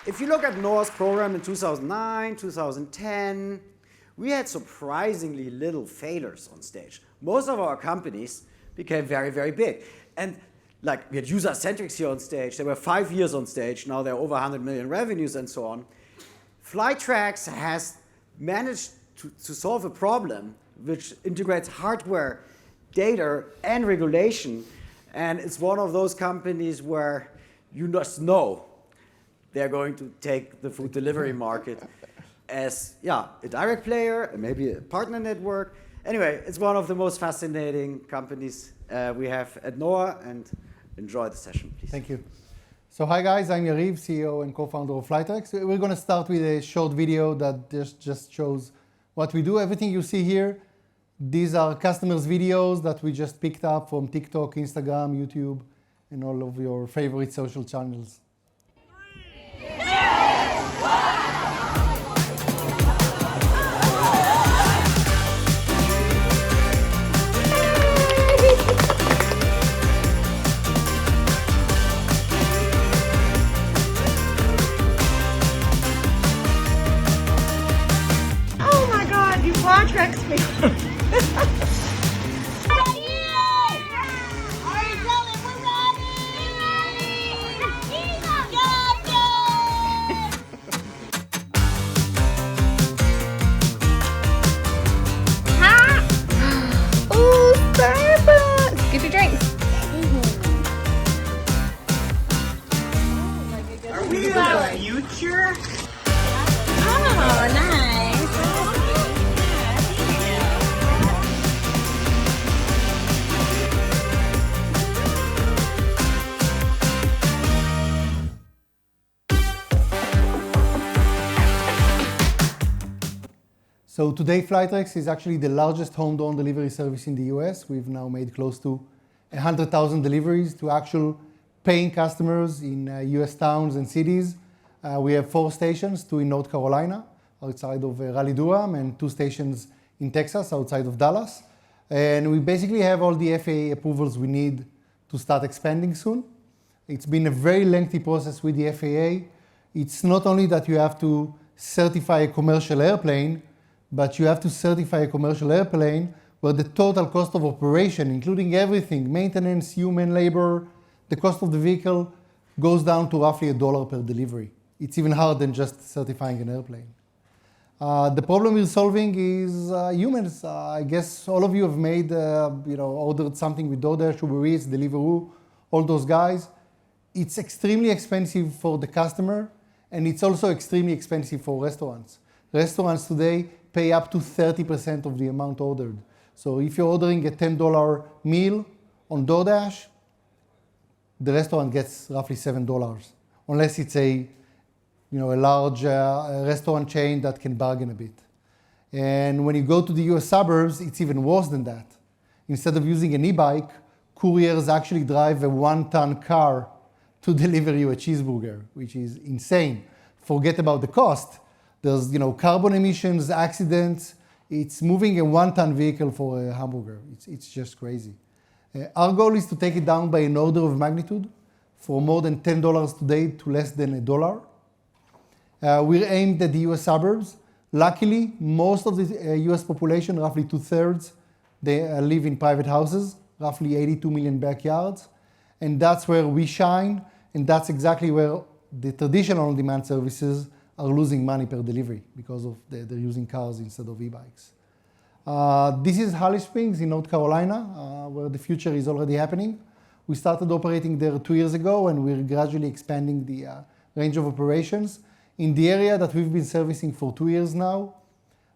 if you look at NOAA's program in 2009, 2010, we had surprisingly little failures on stage. Most of our companies became very, very big. And like we had user-centrics here on stage. They were 5 years on stage. Now they're over 100 million revenues and so on. Flytrex has managed to solve a problem which integrates hardware, data, and regulation. And it's one of those companies where you just know they're going to take the food delivery market as a direct player and maybe a partner network. Anyway, it's one of the most fascinating companies we have at NOAA, and enjoy the session, please. Thank you. So hi guys, I'm Yariv, CEO and co-founder of Flytrex. We're going to start with a short video that just shows what we do. Everything you see here, these are customers' videos that we just picked up from TikTok, Instagram, YouTube, and all of your favorite social channels. Oh my God, you Flytrex people. Get your drinks. Are we the future? Oh, nice. So today, Flytrex is actually the largest home drone delivery service in the US. We've now made close to 100,000 deliveries to actual paying customers in US towns and cities. We have 4 stations, 2 in North Carolina, outside of Raleigh-Durham, and 2 stations in Texas, outside of Dallas. And we basically have all the FAA approvals we need to start expanding soon. It's been a very lengthy process with the FAA. It's not only that you have to certify a commercial airplane, but you have to certify a commercial airplane where the total cost of operation, including everything, maintenance, human labor, the cost of the vehicle, goes down to roughly $1 per delivery. It's even harder than just certifying an airplane. The problem we're solving is humans. I guess all of you have made, ordered something with DoorDash, Uber Eats, Deliveroo, all those guys. It's extremely expensive for the customer, and it's also extremely expensive for restaurants. Restaurants today pay up to 30% of the amount ordered. So if you're ordering a $10 meal on DoorDash, the restaurant gets roughly $7, unless it's a large restaurant chain that can bargain a bit. And when you go to the US suburbs, it's even worse than that. Instead of using an e-bike, couriers actually drive a 1-ton car to deliver you a cheeseburger, which is insane. Forget about the cost. There's carbon emissions, accidents. It's moving a 1-ton vehicle for a hamburger. It's just crazy. Our goal is to take it down by an order of magnitude, for more than $10 today to less than $1. We're aimed at the US suburbs. Luckily, most of the US population, roughly 2/3, they live in private houses, roughly 82 million backyards. And that's where we shine, and that's exactly where the traditional on-demand services are losing money per delivery because of they're using cars instead of e-bikes. This is Holly Springs in North Carolina, where the future is already happening. We started operating there 2 years ago, and we're gradually expanding the range of operations. In the area that we've been servicing for 2 years now,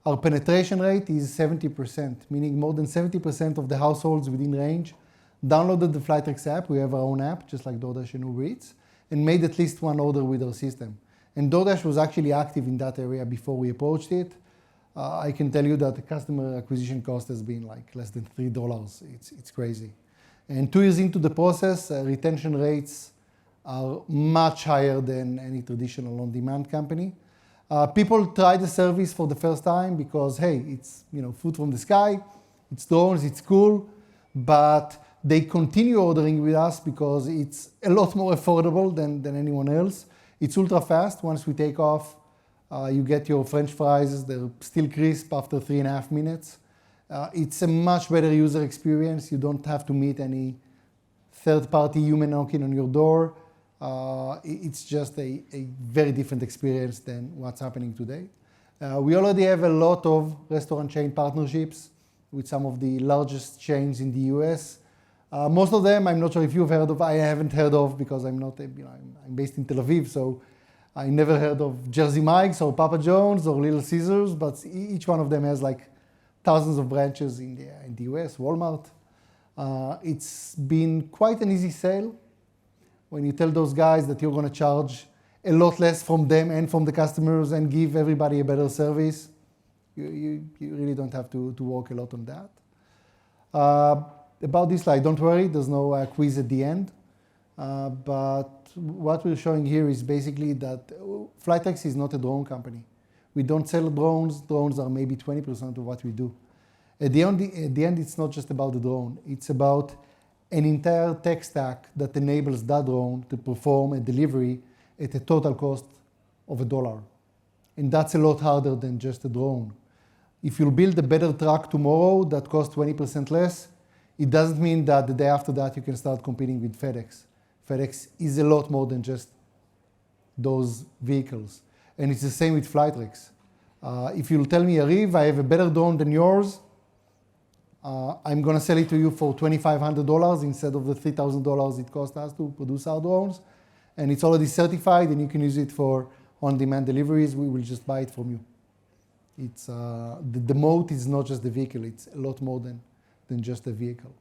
our penetration rate is 70%, meaning more than 70% of the households within range downloaded the Flytrex app. We have our own app, just like DoorDash and Uber Eats, and made at least 1 order with our system. And DoorDash was actually active in that area before we approached it. I can tell you that the customer acquisition cost has been like less than $3. It's crazy. And 2 years into the process, retention rates are much higher than any traditional on-demand company. People try the service for the first time because, hey, it's food from the sky, it's drones, it's cool, but they continue ordering with us because it's a lot more affordable than anyone else. It's ultra fast. Once we take off, you get your French fries. They're still crisp after 3.5 minutes. It's a much better user experience. You don't have to meet any third-party human knocking on your door. It's just a very different experience than what's happening today. We already have a lot of restaurant chain partnerships with some of the largest chains in the US. Most of them, I'm not sure if you've heard of, I haven't heard of because I'm not, I'm based in Tel Aviv, so I never heard of Jersey Mike's or Papa John's or Little Caesars, but each one of them has like thousands of branches in the US, Walmart. It's been quite an easy sale when you tell those guys that you're going to charge a lot less from them and from the customers and give everybody a better service. You really don't have to work a lot on that. About this slide, don't worry, there's no quiz at the end. But what we're showing here is basically that Flytrex is not a drone company. We don't sell drones. Drones are maybe 20% of what we do. At the end, it's not just about the drone. It's about an entire tech stack that enables that drone to perform a delivery at a total cost of $1. And that's a lot harder than just a drone. If you'll build a better truck tomorrow that costs 20% less, it doesn't mean that the day after that you can start competing with FedEx. FedEx is a lot more than just those vehicles. And it's the same with Flytrex. If you'll tell me, Yariv, I have a better drone than yours, I'm going to sell it to you for $2,500 instead of the $3,000 it cost us to produce our drones. And it's already certified, and you can use it for on-demand deliveries. We will just buy it from you. It's, the moat is not just the vehicle. It's a lot more than just a vehicle.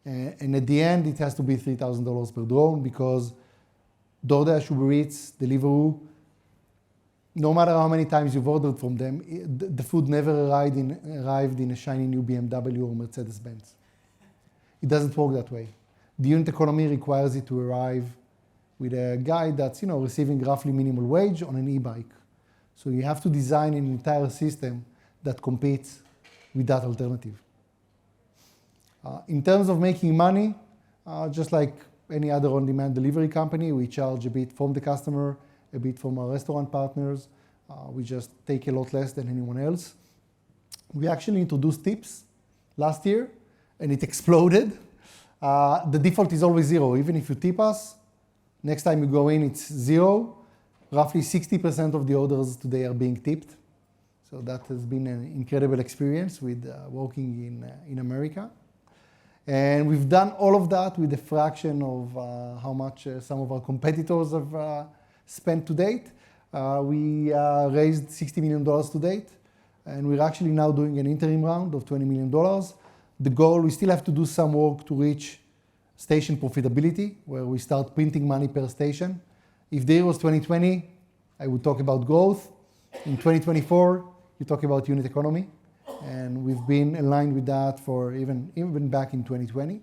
And at the end, it has to be $3,000 per drone because DoorDash, Uber Eats, Deliveroo, no matter how many times you've ordered from them, the food never arrived in a shiny new BMW or Mercedes-Benz. It doesn't work that way. The unit economy requires it to arrive with a guy that's receiving roughly minimal wage on an e-bike. So you have to design an entire system that competes with that alternative. In terms of making money, just like any other on-demand delivery company, we charge a bit from the customer, a bit from our restaurant partners. We just take a lot less than anyone else. We actually introduced tips last year, and it exploded. The default is always 0. Even if you tip us, next time you go in, it's 0. Roughly 60% of the orders today are being tipped. So that has been an incredible experience with working in America. And we've done all of that with a fraction of how much some of our competitors have spent to date. We raised $60 million to date, and we're actually now doing an interim round of $20 million. The goal, we still have to do some work to reach station profitability, where we start printing money per station. If the year was 2020, I would talk about growth. In 2024, you talk about unit economy. And we've been aligned with that for even back in 2020.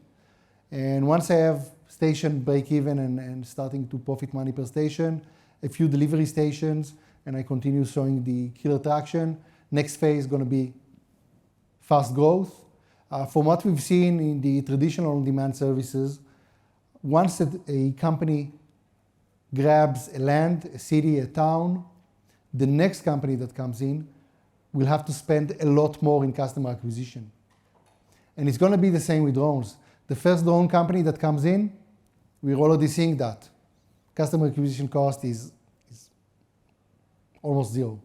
And once I have station break even and starting to profit money per station, a few delivery stations, and I continue showing the killer traction, next phase is going to be fast growth. From what we've seen in the traditional on-demand services, once a company grabs a land, a city, a town, the next company that comes in will have to spend a lot more in customer acquisition. And it's going to be the same with drones. The first drone company that comes in, we're already seeing that. Customer acquisition cost is almost 0,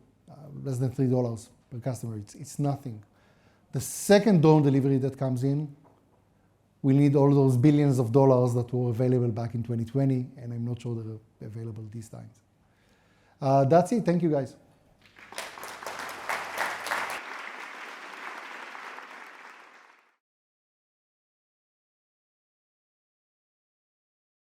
less than $3 per customer. It's nothing. The second drone delivery that comes in will need all those billions of dollars that were available back in 2020, and I'm not sure they're available these times. That's it. Thank you, guys.